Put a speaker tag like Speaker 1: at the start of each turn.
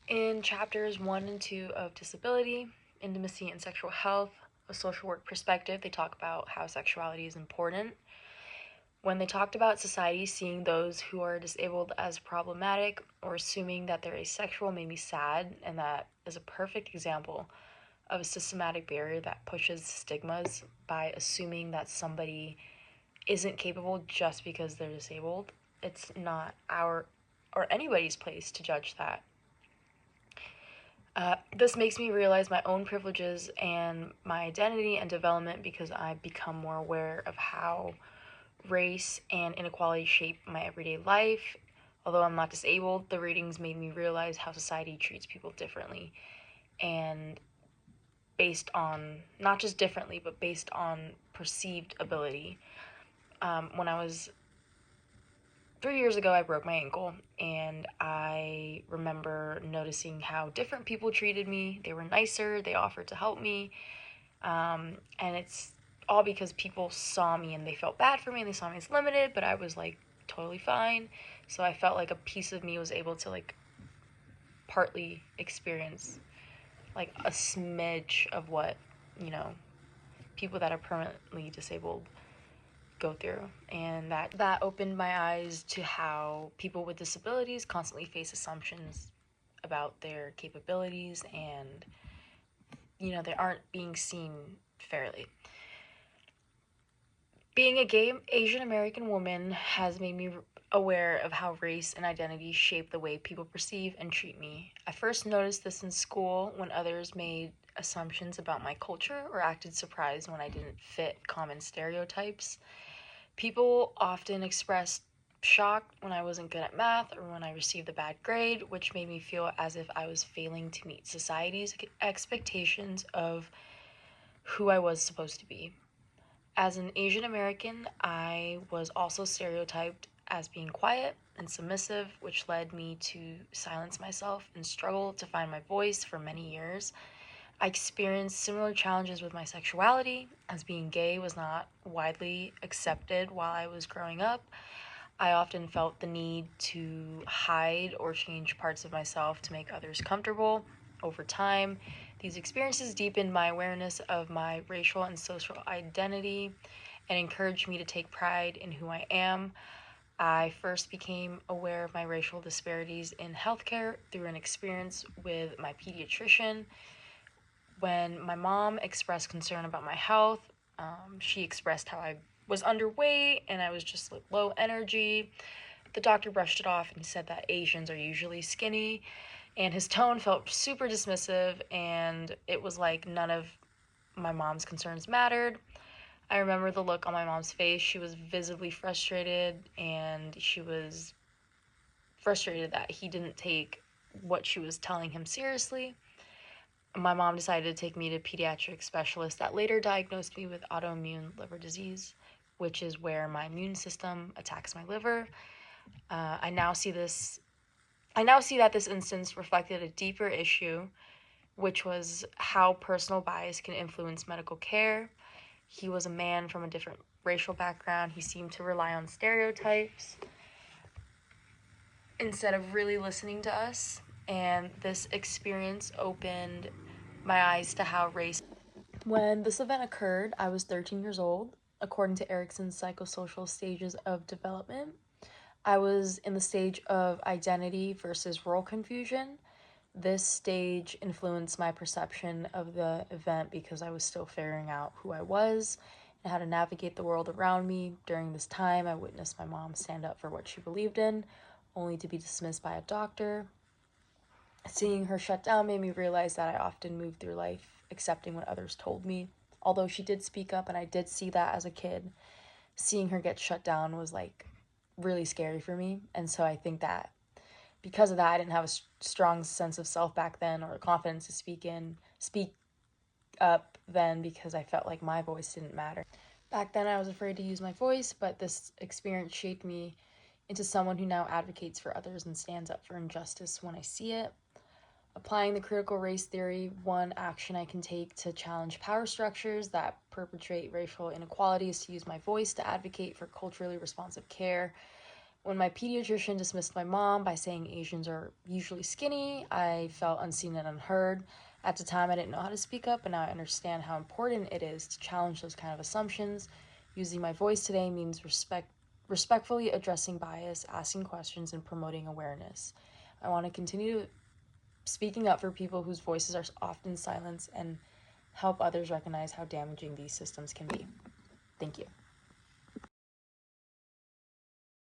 Speaker 1: In chapters 1 and 2 of Disability, Intimacy, and Sexual Health, a social work perspective, they talk about how sexuality is important. When they talked about society seeing those who are disabled as problematic or assuming that they're asexual made me sad, and that is a perfect example of a systematic barrier that pushes stigmas by assuming that somebody isn't capable just because they're disabled. It's not our or anybody's place to judge that. This makes me realize my own privileges and my identity and development because I become more aware of how race and inequality shape my everyday life. Although I'm not disabled, the readings made me realize how society treats people differently, and based on, not just differently, but based on perceived ability. When I was 3 years ago, I broke my ankle, and I remember noticing how different people treated me. They were nicer, they offered to help me, and it's all because people saw me and they felt bad for me and they saw me as limited, but I was like totally fine. So I felt like a piece of me was able to like partly experience like a smidge of what, you know, people that are permanently disabled go through. And that opened my eyes to how people with disabilities constantly face assumptions about their capabilities, and they aren't being seen fairly. Being a gay Asian American woman has made me aware of how race and identity shape the way people perceive and treat me. I first noticed this in school when others made assumptions about my culture or acted surprised when I didn't fit common stereotypes. People often expressed shock when I wasn't good at math or when I received a bad grade, which made me feel as if I was failing to meet society's expectations of who I was supposed to be. As an Asian American, I was also stereotyped as being quiet and submissive, which led me to silence myself and struggle to find my voice for many years. I experienced similar challenges with my sexuality, as being gay was not widely accepted while I was growing up. I often felt the need to hide or change parts of myself to make others comfortable. Over time, these experiences deepened my awareness of my racial and social identity and encouraged me to take pride in who I am. I first became aware of my racial disparities in healthcare through an experience with my pediatrician. When my mom expressed concern about my health, she expressed how I was underweight and I was just like low energy. The doctor brushed it off and he said that Asians are usually skinny, and his tone felt super dismissive, and it was like none of my mom's concerns mattered. I remember the look on my mom's face. She was visibly frustrated, and she was frustrated that he didn't take what she was telling him seriously. My mom decided to take me to a pediatric specialist that later diagnosed me with autoimmune liver disease, which is where my immune system attacks my liver. I now see that this instance reflected a deeper issue, which was how personal bias can influence medical care. He was a man from a different racial background. He seemed to rely on stereotypes instead of really listening to us. And this experience opened my eyes to how race. When this event occurred, I was 13 years old. According to Erikson's psychosocial stages of development, I was in the stage of identity versus role confusion. This stage influenced my perception of the event because I was still figuring out who I was and how to navigate the world around me. During this time, I witnessed my mom stand up for what she believed in, only to be dismissed by a doctor. Seeing her shut down made me realize that I often moved through life accepting what others told me. Although she did speak up and I did see that as a kid, seeing her get shut down was like really scary for me. And so I think that because of that, I didn't have a strong sense of self back then, or confidence to speak up then, because I felt like my voice didn't matter. Back then, I was afraid to use my voice, but this experience shaped me into someone who now advocates for others and stands up for injustice when I see it. Applying the critical race theory, one action I can take to challenge power structures that perpetrate racial inequality is to use my voice to advocate for culturally responsive care. When my pediatrician dismissed my mom by saying Asians are usually skinny, I felt unseen and unheard. At the time, I didn't know how to speak up, and now I understand how important it is to challenge those kind of assumptions. Using my voice today means respectfully addressing bias, asking questions, and promoting awareness. I want to continue speaking up for people whose voices are often silenced and help others recognize how damaging these systems can be. Thank you.